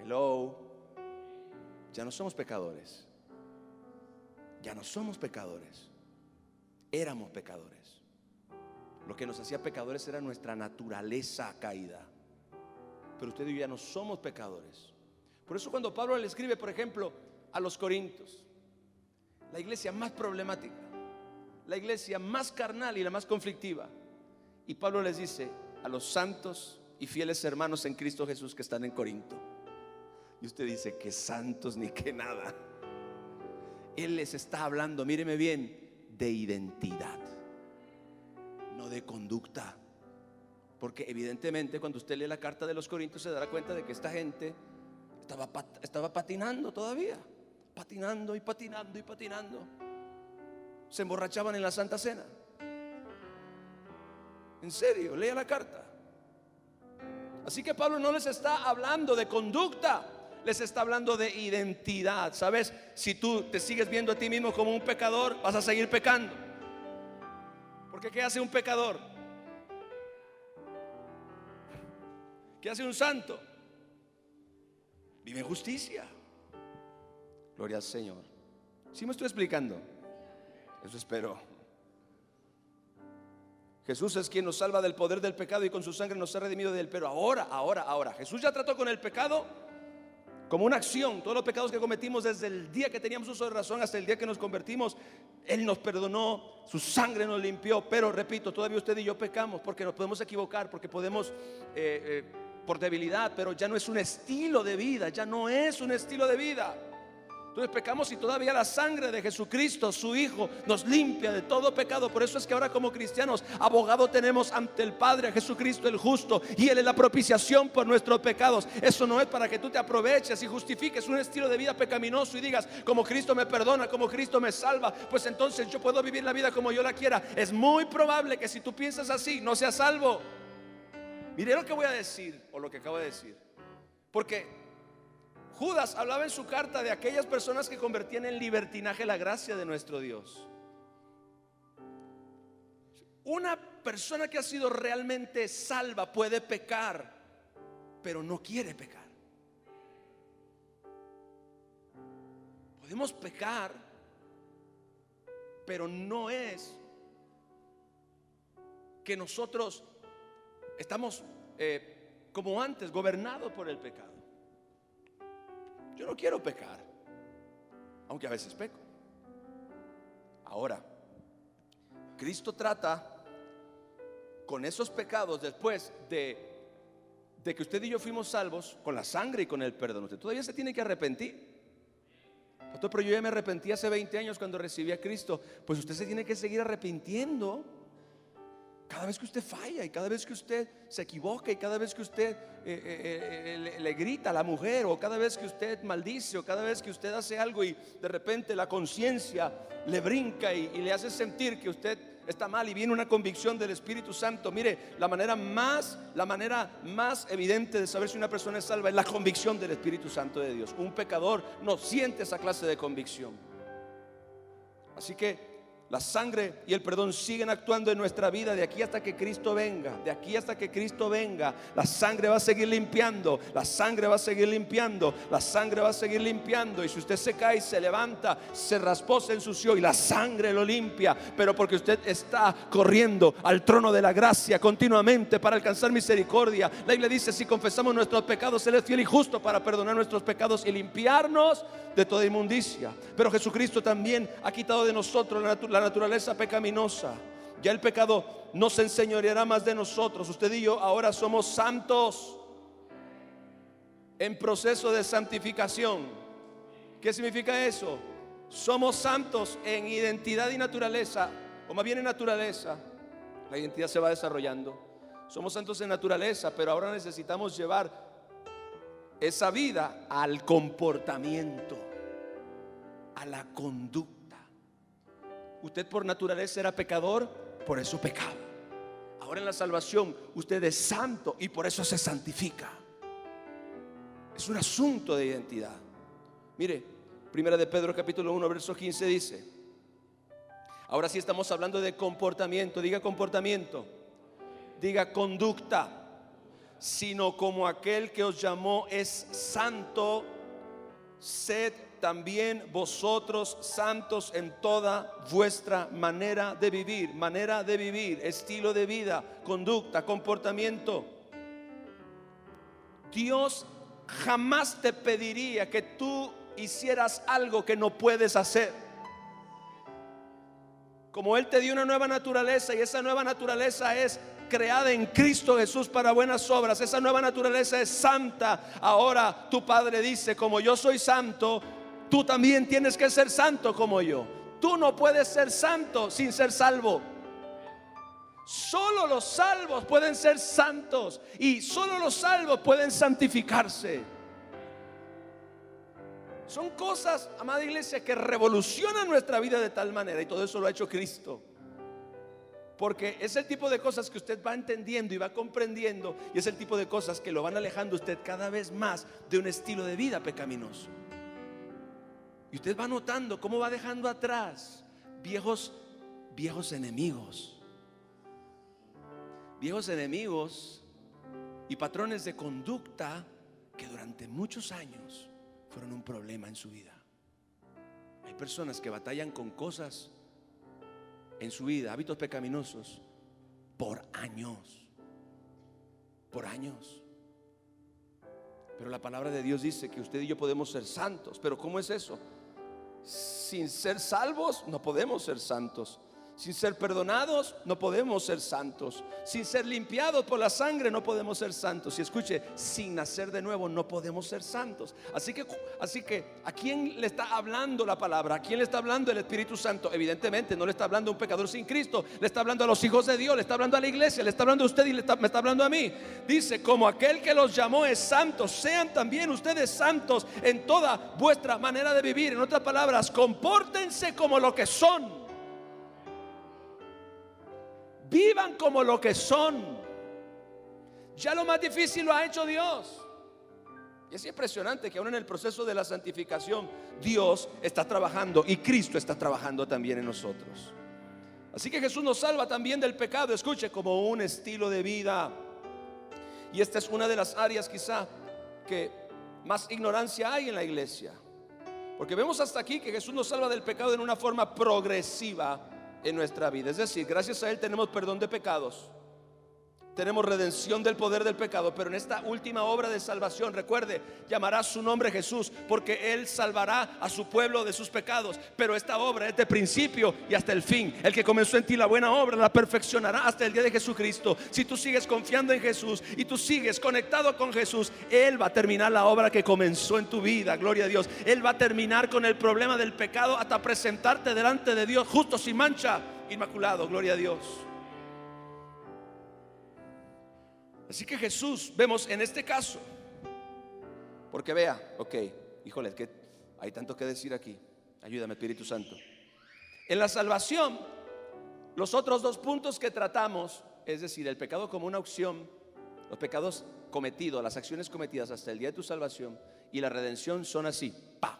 Hello. Ya no somos pecadores. Ya no somos pecadores. Éramos pecadores. Lo que nos hacía pecadores era nuestra naturaleza caída. Pero usted y yo ya no somos pecadores. Por eso cuando Pablo le escribe, por ejemplo, a los Corintios, la iglesia más problemática, la iglesia más carnal y la más conflictiva, y Pablo les dice a los santos y fieles hermanos en Cristo Jesús que están en Corinto, y usted dice: que santos ni que nada. Él les está hablando, míreme bien, de identidad, no de conducta. Porque evidentemente cuando usted lee la carta de los Corintios se dará cuenta de que esta gente estaba patinando todavía, patinando. Se emborrachaban en la Santa Cena. En serio, lea la carta. Así que Pablo no les está hablando de conducta, les está hablando de identidad. ¿Sabes? Si tú te sigues viendo a ti mismo como un pecador, vas a seguir pecando. Porque ¿qué hace un pecador? ¿Qué hace un santo? Vive en justicia. Gloria al Señor. ¿Sí me estoy explicando? Eso espero. Jesús es quien nos salva del poder del pecado y con su sangre nos ha redimido de él. Pero ahora, Jesús ya trató con el pecado como una acción. Todos los pecados que cometimos desde el día que teníamos uso de razón hasta el día que nos convertimos, Él nos perdonó, su sangre nos limpió. Pero repito, todavía usted y yo pecamos porque nos podemos equivocar, porque podemos por debilidad, pero ya no es un estilo de vida, ya no es un estilo de vida. Entonces pecamos y todavía la sangre de Jesucristo, su Hijo, nos limpia de todo pecado. Por eso es que ahora como cristianos, abogado tenemos ante el Padre a Jesucristo el justo, y Él es la propiciación por nuestros pecados. Eso no es para que tú te aproveches y justifiques un estilo de vida pecaminoso y digas, como Cristo me perdona, como Cristo me salva, pues entonces yo puedo vivir la vida como yo la quiera. Es muy probable que si tú piensas así, no seas salvo. Mire lo que voy a decir, o lo que acabo de decir, porque Judas hablaba en su carta de aquellas personas que convertían en libertinaje la gracia de nuestro Dios. Una persona que ha sido realmente salva puede pecar, pero no quiere pecar. Podemos pecar, pero no es que nosotros estamos como antes, gobernados por el pecado. Yo no quiero pecar, aunque a veces peco. Ahora, Cristo trata con esos pecados después de que usted y yo fuimos salvos, con la sangre y con el perdón. Usted todavía se tiene que arrepentir. Pastor, pero yo ya me arrepentí hace 20 años cuando recibí a Cristo. Pues usted se tiene que seguir arrepintiendo cada vez que usted falla, y cada vez que usted se equivoca, y cada vez que usted le grita a la mujer, o cada vez que usted maldice, o cada vez que usted hace algo y de repente la conciencia le brinca y le hace sentir que usted está mal, y viene una convicción del Espíritu Santo. Mire, la manera más evidente de saber si una persona es salva es la convicción del Espíritu Santo de Dios. Un pecador no siente esa clase de convicción. Así que la sangre y el perdón siguen actuando en nuestra vida de aquí hasta que Cristo venga. De aquí hasta que Cristo venga, la sangre va a seguir limpiando. La sangre va a seguir limpiando. La sangre va a seguir limpiando. Y si usted se cae, se levanta, se raspó, se ensució, y la sangre lo limpia, pero porque usted está corriendo al trono de la gracia continuamente para alcanzar misericordia. La Biblia dice, si confesamos nuestros pecados, Él es fiel y justo para perdonar nuestros pecados y limpiarnos de toda inmundicia. Pero Jesucristo también ha quitado de nosotros la naturaleza pecaminosa. Ya el pecado no se enseñoreará más de nosotros. Usted y yo ahora somos santos, en proceso de santificación. ¿Qué significa eso? Somos santos en identidad y naturaleza, o más bien en naturaleza. La identidad se va desarrollando. Somos santos en naturaleza, pero ahora necesitamos llevar esa vida al comportamiento, a la conducta. Usted por naturaleza era pecador, por eso pecaba. Ahora en la salvación usted es santo y por eso se santifica. Es un asunto de identidad. Mire, Primera de Pedro capítulo 1 verso 15 dice, ahora sí estamos hablando de comportamiento. Diga comportamiento, diga conducta. Sino como aquel que os llamó es santo, sed también vosotros santos en toda vuestra manera de vivir, estilo de vida, conducta, comportamiento. Dios jamás te pediría que tú hicieras algo que no puedes hacer. Como Él te dio una nueva naturaleza, y esa nueva naturaleza es creada en Cristo Jesús para buenas obras, esa nueva naturaleza es santa. Ahora tu Padre dice, como yo soy santo, tú también tienes que ser santo como yo. Tú no puedes ser santo sin ser salvo. Solo los salvos pueden ser santos, y solo los salvos pueden santificarse. Son cosas, amada iglesia, que revolucionan nuestra vida de tal manera, y todo eso lo ha hecho Cristo. Porque es el tipo de cosas que usted va entendiendo y va comprendiendo, y es el tipo de cosas que lo van alejando usted cada vez más de un estilo de vida pecaminoso. Y usted va notando cómo va dejando atrás viejos enemigos. Viejos enemigos y patrones de conducta que durante muchos años fueron un problema en su vida. Hay personas que batallan con cosas en su vida, hábitos pecaminosos, por años. Por años. Pero la palabra de Dios dice que usted y yo podemos ser santos. Pero ¿cómo es eso? Sin ser salvos no podemos ser santos. Sin ser perdonados no podemos ser santos. Sin ser limpiados por la sangre no podemos ser santos. Y escuche, sin nacer de nuevo no podemos ser santos. Así que ¿a quién le está hablando la palabra? ¿A quién le está hablando el Espíritu Santo? Evidentemente no le está hablando a un pecador sin Cristo. Le está hablando a los hijos de Dios. Le está hablando a la iglesia. Le está hablando a usted y me está hablando a mí. Dice, como aquel que los llamó es santo, sean también ustedes santos en toda vuestra manera de vivir. En otras palabras, compórtense como lo que son. Vivan como lo que son. Ya lo más difícil lo ha hecho Dios. Y es impresionante que aún en el proceso de la santificación Dios está trabajando y Cristo está trabajando también en nosotros. Así que Jesús nos salva también del pecado, escuche, como un estilo de vida. Y esta es una de las áreas quizá que más ignorancia hay en la iglesia. Porque vemos hasta aquí que Jesús nos salva del pecado en una forma progresiva en nuestra vida. Es decir, gracias a Él tenemos perdón de pecados, tenemos redención del poder del pecado. Pero en esta última obra de salvación, recuerde, llamará su nombre Jesús, porque Él salvará a su pueblo de sus pecados. Pero esta obra es de principio y hasta el fin. El que comenzó en ti la buena obra la perfeccionará hasta el día de Jesucristo. Si tú sigues confiando en Jesús y tú sigues conectado con Jesús, Él va a terminar la obra que comenzó en tu vida. Gloria a Dios. Él va a terminar con el problema del pecado hasta presentarte delante de Dios justo, sin mancha, inmaculado. Gloria a Dios. Así que Jesús, vemos en este caso, porque vea, ok, híjole, que hay tanto que decir aquí. Ayúdame, Espíritu Santo. En la salvación, los otros dos puntos que tratamos, es decir, el pecado como una opción, los pecados cometidos, las acciones cometidas hasta el día de tu salvación, y la redención son así, pa.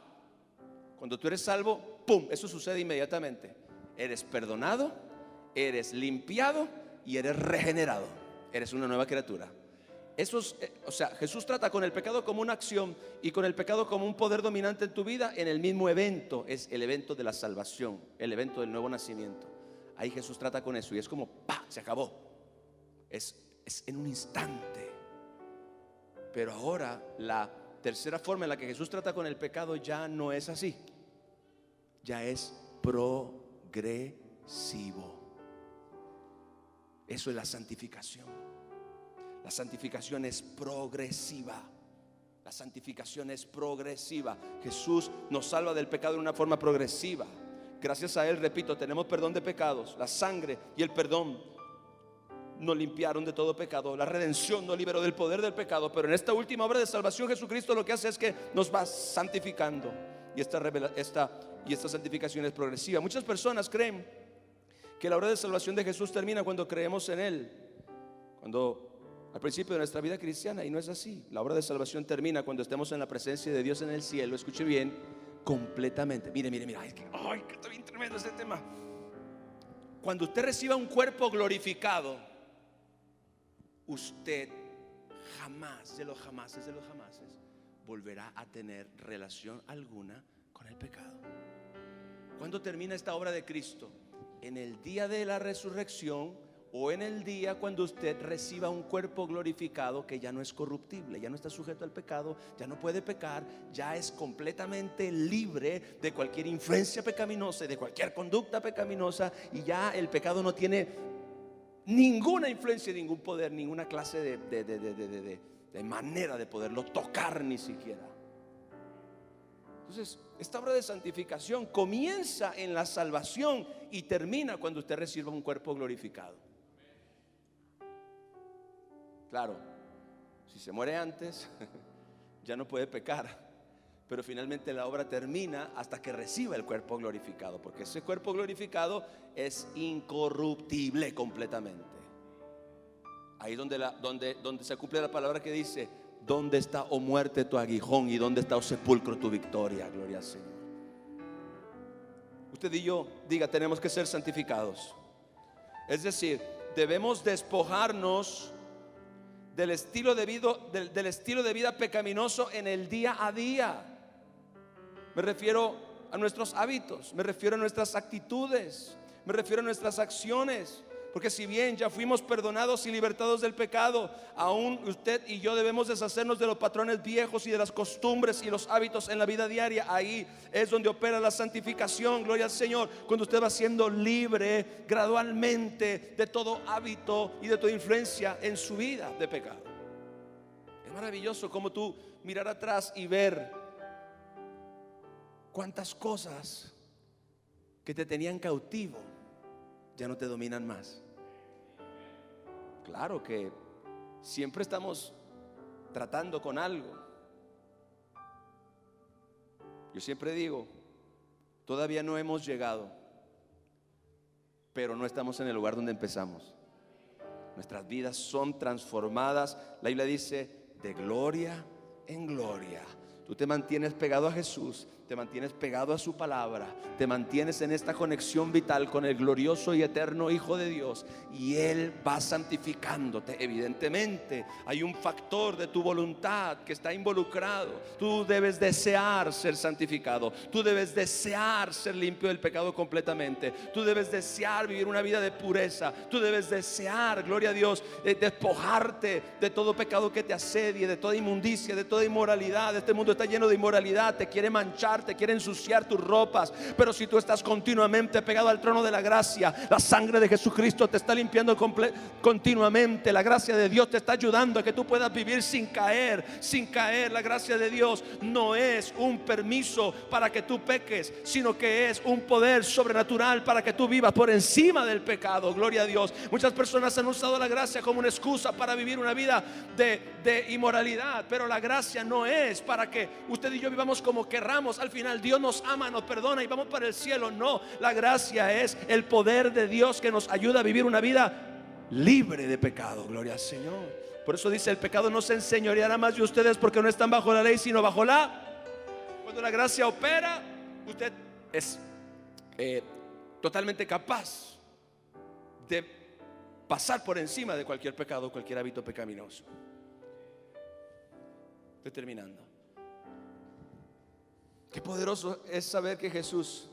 Cuando tú eres salvo, pum, eso sucede inmediatamente. Eres perdonado, eres limpiado y eres regenerado. Eres una nueva criatura. Eso es, Jesús trata con el pecado como una acción y con el pecado como un poder dominante en tu vida en el mismo evento. Es el evento de la salvación, el evento del nuevo nacimiento. Ahí Jesús trata con eso y es como ¡pa! Se acabó. Es en un instante. Pero ahora la tercera forma en la que Jesús trata con el pecado ya no es así. Ya es progresivo. Eso es la santificación. La santificación es progresiva. La santificación es progresiva. Jesús nos salva del pecado de una forma progresiva. Gracias a Él, repito, tenemos perdón de pecados. La sangre y el perdón nos limpiaron de todo pecado. La redención nos liberó del poder del pecado. Pero en esta última obra de salvación, Jesucristo lo que hace es que nos va santificando. Y esta santificación es progresiva. Muchas personas creen que la obra de salvación de Jesús termina cuando creemos en Él, cuando al principio de nuestra vida cristiana, y no es así. La obra de salvación termina cuando estemos en la presencia de Dios en el cielo. Escuche bien, completamente. Mire, ay, que está bien tremendo este tema. Cuando usted reciba un cuerpo glorificado, usted jamás, de los jamases, volverá a tener relación alguna con el pecado. ¿Cuándo termina esta obra de Cristo? En el día de la resurrección, o en el día cuando usted reciba un cuerpo glorificado que ya no es corruptible, ya no está sujeto al pecado, ya no puede pecar, ya es completamente libre de cualquier influencia pecaminosa y de cualquier conducta pecaminosa, y ya el pecado no tiene ninguna influencia, ningún poder, ninguna clase de manera de poderlo tocar ni siquiera. Entonces, esta obra de santificación comienza en la salvación y termina cuando usted reciba un cuerpo glorificado. Claro, si se muere antes, ya no puede pecar, pero finalmente la obra termina hasta que reciba el cuerpo glorificado, porque ese cuerpo glorificado es incorruptible completamente. Ahí donde se cumple la palabra que dice: ¿dónde está, oh muerte, tu aguijón? ¿Y dónde está, oh sepulcro, tu victoria? Gloria al Señor. Usted y yo, diga, tenemos que ser santificados. Es decir, debemos despojarnos del estilo de vida, del estilo de vida pecaminoso en el día a día. Me refiero a nuestros hábitos, me refiero a nuestras actitudes, me refiero a nuestras acciones. Porque si bien ya fuimos perdonados y libertados del pecado, aún usted y yo debemos deshacernos de los patrones viejos y de las costumbres y los hábitos en la vida diaria. Ahí es donde opera la santificación, gloria al Señor. Cuando usted va siendo libre gradualmente de todo hábito y de toda influencia en su vida de pecado. Es maravilloso como tú mirar atrás y ver cuántas cosas que te tenían cautivo ya no te dominan más. Claro que siempre estamos tratando con algo. Yo siempre digo, todavía no hemos llegado, pero no estamos en el lugar donde empezamos. Nuestras vidas son transformadas. La Biblia dice, de gloria en gloria. Tú te mantienes pegado a Jesús, te mantienes pegado a su palabra, te mantienes en esta conexión vital con el glorioso y eterno Hijo de Dios, y Él va santificándote. Evidentemente hay un factor de tu voluntad que está involucrado. Tú debes desear ser santificado, tú debes desear ser limpio del pecado completamente, tú debes desear vivir una vida de pureza, tú debes desear, gloria a Dios, despojarte de todo pecado que te asedie, de toda inmundicia, de toda inmoralidad. Este mundo está lleno de inmoralidad, te quiere manchar, te quiere ensuciar tus ropas. Pero si tú estás continuamente pegado al trono de la gracia, la sangre de Jesucristo te está limpiando continuamente. La gracia de Dios te está ayudando a que tú puedas vivir sin caer, sin caer. La gracia de Dios no es un permiso para que tú peques, sino que es un poder sobrenatural para que tú vivas por encima del pecado. Gloria a Dios. Muchas personas han usado la gracia como una excusa para vivir una vida de inmoralidad, pero la gracia no es para que usted y yo vivamos como querramos. Al final Dios nos ama, nos perdona y vamos para el cielo. No, la gracia es el poder de Dios que nos ayuda a vivir una vida libre de pecado. Gloria al Señor. Por eso dice, el pecado no se enseñoreará más de ustedes, porque no están bajo la ley sino bajo Cuando la gracia opera, usted es totalmente capaz de pasar por encima de cualquier pecado, cualquier hábito pecaminoso. Estoy terminando. Qué poderoso es saber que Jesús,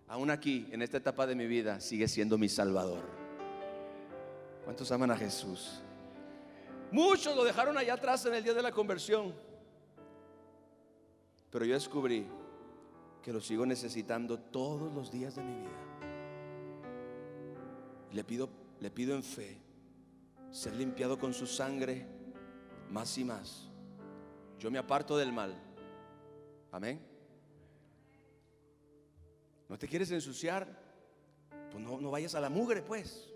aún aquí, en esta etapa de mi vida, sigue siendo mi Salvador. ¿Cuántos aman a Jesús? Muchos lo dejaron allá atrás en el día de la conversión, pero yo descubrí que lo sigo necesitando todos los días de mi vida. Le pido en fe ser limpiado con su sangre más y más. Yo me aparto del mal. Amén. ¿No te quieres ensuciar? Pues no vayas a la mugre, pues.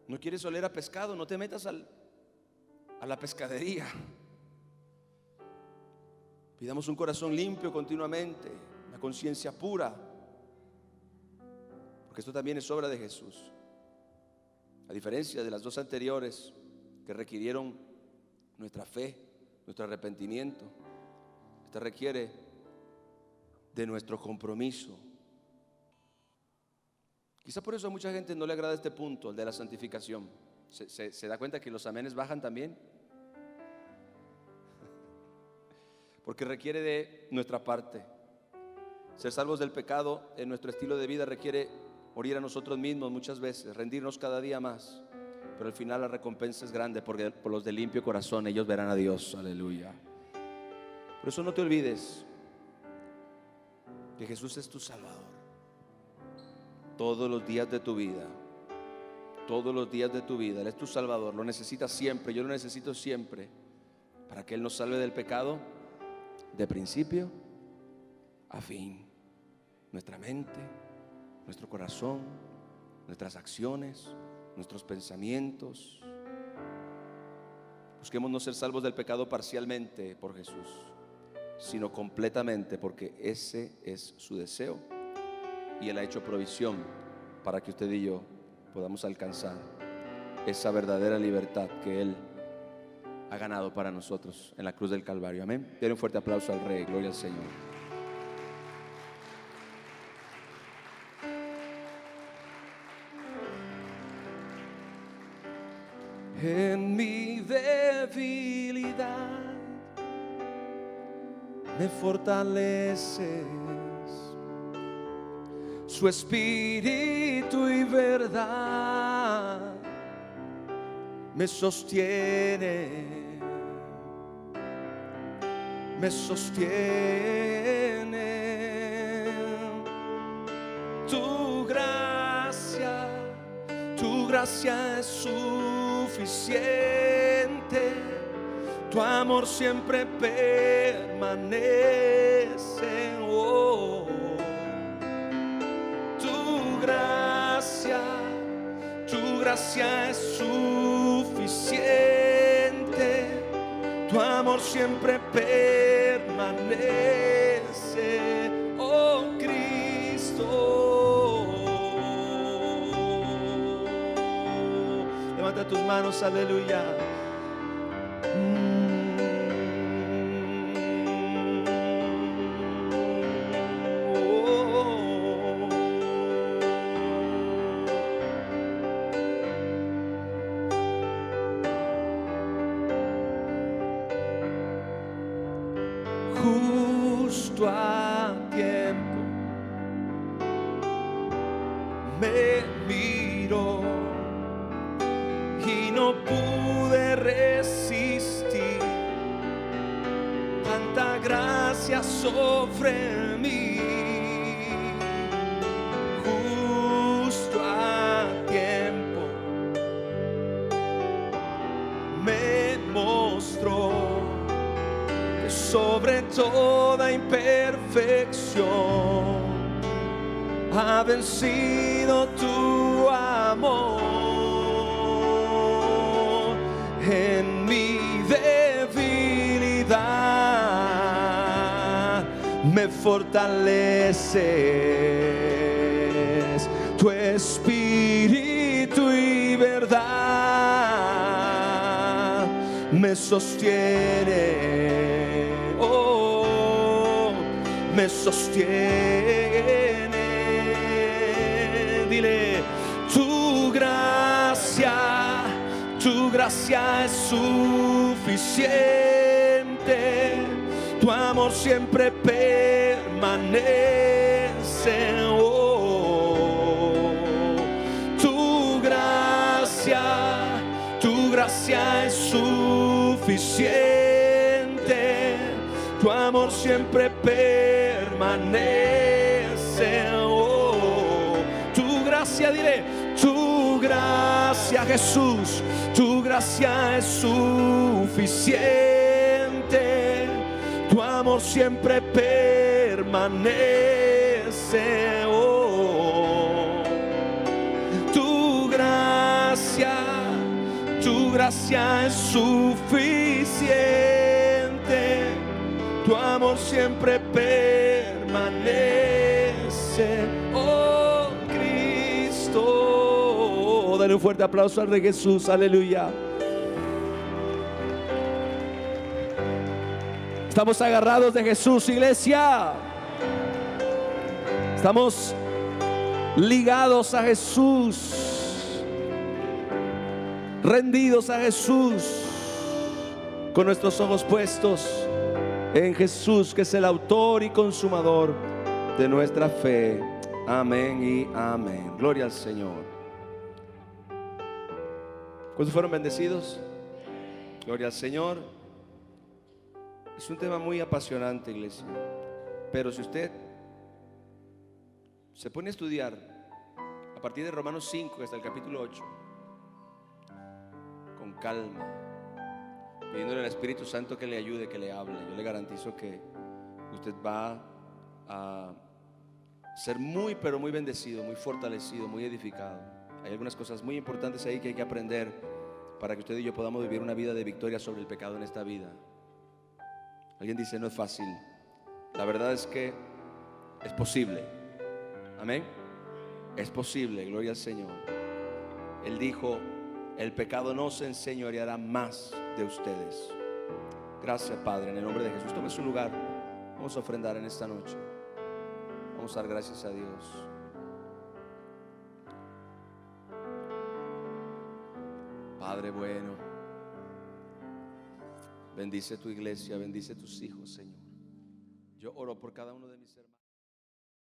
¿No quieres oler a pescado? No te metas a la pescadería. Pidamos un corazón limpio continuamente, una conciencia pura, porque esto también es obra de Jesús. A diferencia de las dos anteriores, que requirieron nuestra fe, nuestro arrepentimiento, esta requiere de nuestro compromiso. Quizá por eso a mucha gente no le agrada este punto, el de la santificación. ¿Se da cuenta que los amenes bajan también? Porque requiere de nuestra parte. Ser salvos del pecado en nuestro estilo de vida requiere morir a nosotros mismos muchas veces, rendirnos cada día más. Pero al final la recompensa es grande, porque por los de limpio corazón ellos verán a Dios. Aleluya. Por eso no te olvides que Jesús es tu Salvador todos los días de tu vida. Todos los días de tu vida Él es tu Salvador. Lo necesitas siempre, yo lo necesito siempre, para que Él nos salve del pecado de principio a fin. Nuestra mente, nuestro corazón, nuestras acciones, nuestros pensamientos. Busquemos no ser salvos del pecado parcialmente por Jesús, sino completamente, porque ese es su deseo, y Él ha hecho provisión para que usted y yo podamos alcanzar esa verdadera libertad que Él ha ganado para nosotros en la cruz del Calvario. Amén. Denle un fuerte aplauso al Rey. Gloria al Señor. En mi debilidad me fortaleces, su espíritu y verdad me sostiene, me sostiene. Tu gracia es suficiente, tu amor siempre permanece. Oh, tu gracia es suficiente, tu amor siempre permanece. Oh Cristo, levanta tus manos, aleluya. Justo a tiempo me miró y no pude resistir tanta gracia sobre mí. Justo a tiempo me mostró que sobre toda imperfección ha vencido tu amor. En mi debilidad me fortaleces, tu espíritu y verdad me sostiene. Oh, me sostiene. Dile, tu gracia es suficiente, tu amor siempre permanece. Oh, tu gracia es suficiente, tu amor siempre permanece. Oh, tu gracia, dile, tu gracia, Jesús, tu gracia es suficiente, tu amor siempre permanece. Oh, tu gracia es suficiente, tu amor siempre permanece. Oh Cristo, dale un fuerte aplauso al Rey Jesús, aleluya. Estamos agarrados de Jesús, iglesia. Estamos ligados a Jesús, rendidos a Jesús, con nuestros ojos puestos en Jesús, que es el autor y consumador de nuestra fe. Amén y amén. Gloria al Señor. ¿Cuántos fueron bendecidos? Gloria al Señor. Es un tema muy apasionante, iglesia, pero si usted se pone a estudiar a partir de Romanos 5 hasta el capítulo 8 con calma, pidiéndole al Espíritu Santo que le ayude, que le hable, yo le garantizo que usted va a ser muy, pero muy bendecido, muy fortalecido, muy edificado. Hay algunas cosas muy importantes ahí que hay que aprender para que usted y yo podamos vivir una vida de victoria sobre el pecado en esta vida. Alguien dice, no es fácil. La verdad es que es posible. Amén. Es posible, gloria al Señor. Él dijo, el pecado no se enseñoreará más de ustedes. Gracias, Padre, en el nombre de Jesús. Tome su lugar. Vamos a ofrendar en esta noche. Vamos a dar gracias a Dios. Padre bueno, bendice tu iglesia, bendice tus hijos, Señor. Yo oro por cada uno de mis hermanos.